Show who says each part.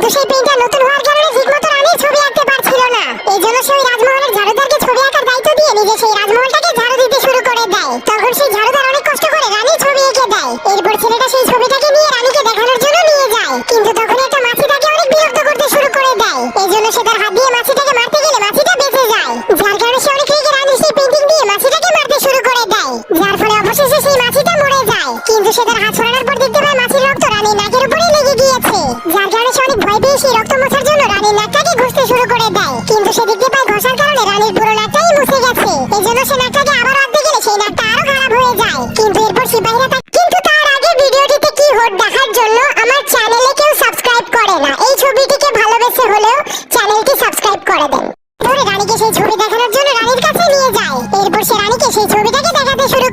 Speaker 1: কিন্তু সেই পেইন্টার নতুন হওয়ার কারণে ঠিকমতো রানীর ছবি আঁকতে পারছিল না। এইজন্য সেই রাজমহলের ঝাড়ুদারকে ছবি আঁকার দায়িত্ব দিয়ে নিজে সেই রাজমহলটাকে ঝাড়ু দিতে শুরু করে দেয়। তখন সেই ঝাড়ুদার অনেক কষ্ট করে রানীর ছবি এঁকে দেয়। এরপর ছেলেটা সেই ছবিটাকে নিয়ে রানীকে দেখানোর জন্য নিয়ে যায়। কিন্তু তখন একটা মাছি তাকে অনেক বিরক্ত করতে শুরু করে দেয়। এইজন্য সে তার হাত দিয়ে মাছিটাকে মারতে গেলে মাছিটা বেঁচে যায়, যার কারণে সে অনেক রেগে রানীর সেই পেইন্টিং দিয়ে মাছিটাকে মারতে শুরু করে দেয়, যার ফলে অবশেষে সেই মাছিটা মরে যায়। কিন্তু সে তার হাত ছড়ানোর পর দেখতে পায় মাছির রক্ত রানীর নাকের উপরেই লেগে গিয়েছে, যার কারণে সে অনেক ভয় পেয়ে সেই রক্ত মোছার জন্য রানীর নাকটাকে ঘষতে শুরু করে দেয়। কিন্তু সে দেখতে পায় ঘষার কারণে রানীর পুরো নাকটাই মুছে গেছে। এজন্য সে নাকটাকে আবার আঁকতে গেলে সেই নাকটা আরো খারাপ হয়ে যায়। কিন্তু এরপর সিপাহীরা কিন্তু তার আগে ভিডিওটিতে কি হট দেখার জন্য আমার চ্যানেলে কেউ সাবস্ক্রাইব করে না। এই ছবিটিকে ভালোবেসে হলেও চ্যানেলটি সাবস্ক্রাইব করে দেন। পরে রানীকে সেই ছবি দেখানোর জন্য রানীর কাছে নিয়ে যায়। এরপর সে রানীকে সেই ছবিটাকে দেখাতে শুরু